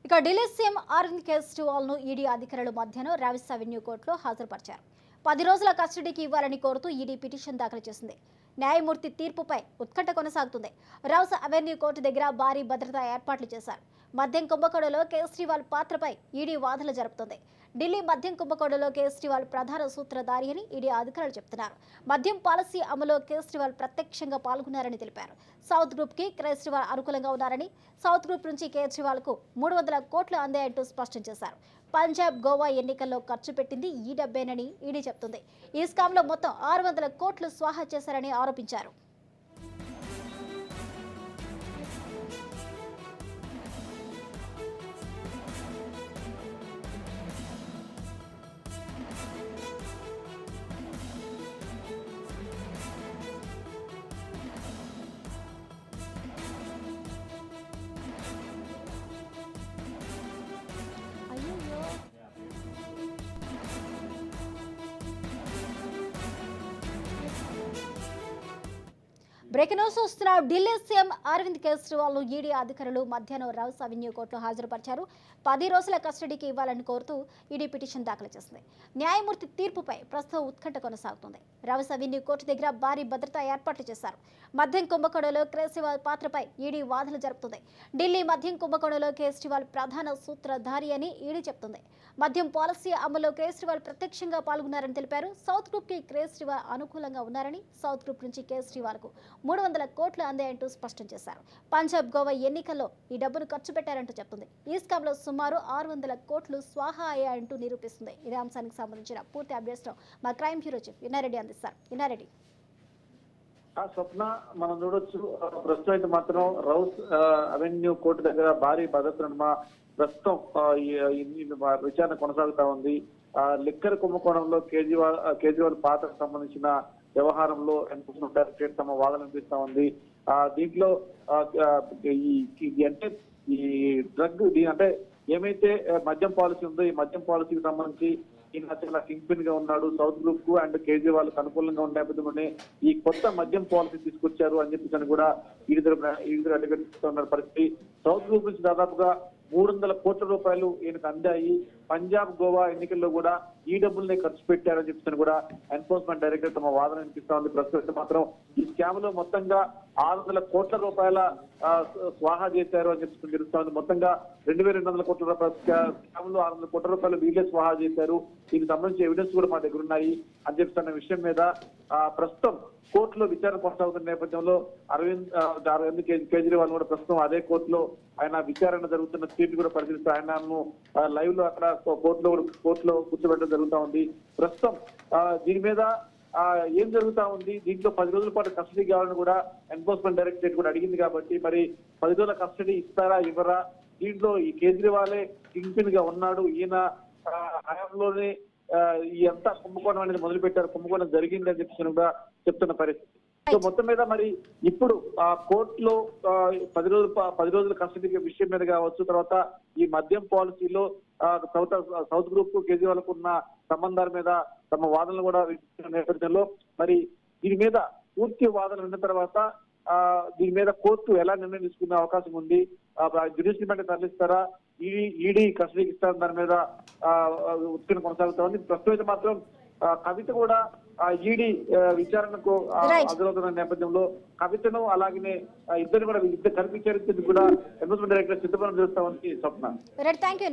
ఇక Delhi CM Arvind కేజ్రీవాల్ను ED అధికారులు మధ్యాహ్నం రావిస్ అవెన్యూ కోర్టులో హాజరుపరిచారు. 10 రోజుల కస్టడీకి ఇవ్వాలని కోరుతూ ఈడీ పిటిషన్ దాఖలు చేసింది. న్యాయమూర్తి తీర్పుపై ఉత్కంఠ కొనసాగుతుంది. రావిస్ అవెన్యూ కోర్టు దగ్గర భారీ భద్రతా ఏర్పాట్లు చేశారు. మద్యం కుంభకోణంలో కేజ్రీవాల్ పాత్రపై ఈడీ వాదనలు జరుపుతుంది. ఢిల్లీ మద్యం కుంభకోణంలో కేజ్రీవాల్ ప్రధాన సూత్రధారి అని ఈడీ అధికారులు చెబుతున్నారు. మద్యం పాలసీ అమలులో కేజ్రీవాల్ ప్రత్యక్షంగా పాల్గొన్నారని తెలిపారు. సౌత్ గ్రూప్ కి కేజ్రీవాల్ అనుకూలంగా ఉన్నారని, సౌత్ గ్రూప్ నుంచి కేజ్రీవాల్ కు 300 కోట్లు అందాయంటూ స్పష్టం చేశారు. పంజాబ్, గోవా ఎన్నికల్లో ఖర్చు పెట్టింది ఈ డబ్బేనని ఈడీ చెబుతుంది. ఈ స్కామ్ లో మొత్తం 600 కోట్లు స్వాహా చేశారని ఆరోపించారు. అయ్యయ్యో! బ్రేకింగ్ న్యూస్ చూస్తున్నాం. ఢిల్లీ సీఎం అరవింద్ కేజ్రీవాల్ ఈడీ అధికారులు మధ్యాహ్నం రావిస్ అవెన్యూ కోర్టులో హాజరుపరిచారు. 10 రోజుల కస్టడీకి ఇవ్వాలని కోరుతూ ఈడీ పిటిషన్ దాఖలు చేసింది. న్యాయమూర్తి తీర్పుపై ప్రస్తుతం ఉత్కంఠ కొనసాగుతుంది. రావిస్ అవెన్యూ కోర్టు దగ్గర భారీ భద్రతా ఏర్పాట్లు చేశారు. మద్యం కుంభకోణంలో కేజ్రీవాల్ పాత్రపై ఈడీ వాదనలు జరుపుతుంది. ఢిల్లీ మద్యం కుంభకోణంలో కేజ్రీవాల్ ప్రధాన సూత్రధారి అని ఈడీ చెబుతుంది. మద్యం పాలసీ అమలులో కేజ్రీవాల్ ప్రత్యక్షంగా పాల్గొన్నారని తెలిపారు. సౌత్ గ్రూప్ కి కేజ్రీవాల్ అనుకూలంగా ఉన్నారని, సౌత్ గ్రూప్ నుంచి కేజ్రీవాల్ కు 300 కోట్లు అందాయంటూ స్పష్టం చేశారు. పంజాబ్, గోవా ఎన్నికల్లో ఈ డబ్బును ఖర్చు పెట్టారంటూ చెప్తుంది. ఈ స్కామ్ లో సుమారు 600 కోట్లు స్వాహా అయ్యాయంటూ నిరూపిస్తుంది. ఇదే అంశానికి సంబంధించిన పూర్తి అప్డేట్స్ మా క్రైమ్ బ్యూరో చీఫ్ ఇన్నారెడ్డి అందిస్తారు. ఇన్నారెడ్డి, స్వప్న, మనం చూడొచ్చు ప్రస్తుతం అయితే మాత్రం రౌస్ అవెన్యూ కోర్టు దగ్గర భారీ భద్రత ప్రస్తుతం విచారణ కొనసాగుతా ఉంది. లిక్కర్ కుంభకోణంలో కేజ్రీవాల్ పాత్రకు సంబంధించిన వ్యవహారంలో ఎన్ఫోర్స్మెంట్ డైరెక్టరేట్ తమ వాదన వినిపిస్తా ఉంది. దీంట్లో అంటే ఈ డ్రగ్ అంటే ఏమైతే మద్యం పాలసీ ఉందో ఈ మద్యం పాలసీకి సంబంధించి ఈయన చాలా కింగ్ పిన్ గా ఉన్నాడు. సౌత్ గ్రూప్ కు అండ్ కేజ్రీవాల్ కు అనుకూలంగా ఉండే నేపథ్యంలోనే ఈ కొత్త మద్యం పాలసీ తీసుకొచ్చారు అని చెప్పి కూడా ఈడిద్దరు అడ్డుకట్టిస్తున్న పరిస్థితి. సౌత్ గ్రూప్ నుంచి దాదాపుగా 300 కోట్ల రూపాయలు ఈయనకు అందాయి. పంజాబ్, గోవా ఎన్నికల్లో కూడా ఈ డబ్బుల్ని ఖర్చు పెట్టారని చెప్పి కూడా ఎన్ఫోర్స్మెంట్ డైరెక్టర్ తమ వాదన వినిపిస్తా ఉంది. ప్రస్తుతం మాత్రం ఈ స్కామ్ లో మొత్తంగా 600 కోట్ల రూపాయల స్వాహా చేశారు అని చెప్పి తెలుస్తా ఉంది. మొత్తంగా 2200 కోట్ల రూపాయల స్కామ్ లో 600 కోట్ల రూపాయలు వీళ్ళే స్వాహా చేశారు. దీనికి సంబంధించి ఎవిడెన్స్ కూడా మా దగ్గర ఉన్నాయి అని చెప్తున్న విషయం మీద ప్రస్తుతం కోర్టులో విచారణ కొనసాగుతున్న నేపథ్యంలో అరవింద్ కేజ్రీవాల్ కూడా ప్రస్తుతం అదే కోర్టులో ఆయన విచారణ జరుగుతున్న తీర్పు కూడా పరిశీలిస్తూ ఆయనను లైవ్ లో అక్కడ కోర్టులో కూర్చోబెట్టడం జరుగుతా ఉంది. ప్రస్తుతం దీని మీద ఏం జరుగుతా ఉంది, దీంట్లో 10 రోజుల పాటు కస్టడీ కావాలని కూడా ఎన్ఫోర్స్మెంట్ డైరెక్టరేట్ కూడా అడిగింది. కాబట్టి మరి 10 రోజుల కస్టడీ ఇస్తారా ఇవ్వరా, దీంట్లో ఈ కేజ్రీవాలే కింగ్ పిన్ గా ఉన్నాడు, ఈయన హయాంలోనే ఈ అంతా కుంభకోణం అనేది మొదలు పెట్టారు, కుంభకోణం జరిగింది అని చెప్పి కూడా చెప్తున్న పరిస్థితి. సో మొత్తం మీద మరి ఇప్పుడు కోర్టులో 10 రోజుల కస్టడీ విషయం మీద కావచ్చు, తర్వాత ఈ మద్యం పాలసీలో సౌత్ గ్రూప్ కు కేజ్రీవాల్ కు ఉన్న సంబంధాల మీద తమ వాదనలు కూడా నేపథ్యంలో మరి దీని మీద పూర్తి వాదనలు విన్న తర్వాత దీని మీద కోర్టు ఎలా నిర్ణయం తీసుకునే అవకాశం ఉంది, జ్యుడిషియల్ బెంచ్ తరలిస్తారా, ఈడీ కస్టడీకి ఇస్తారా, దాని మీద ఉత్కంఠ కొనసాగుతా ఉంది. ప్రస్తుతం మాత్రం కవిత కూడా ఈడీ విచారణకు హాజరవుతున్న నేపథ్యంలో కవితను అలాగనే ఇద్దరు కనిపించేందుకు కూడా ఎన్ఫోర్స్మెంట్ డైరెక్టర్ సిద్ధపడడం చేస్తా ఉంది. స్వప్న. Thank you.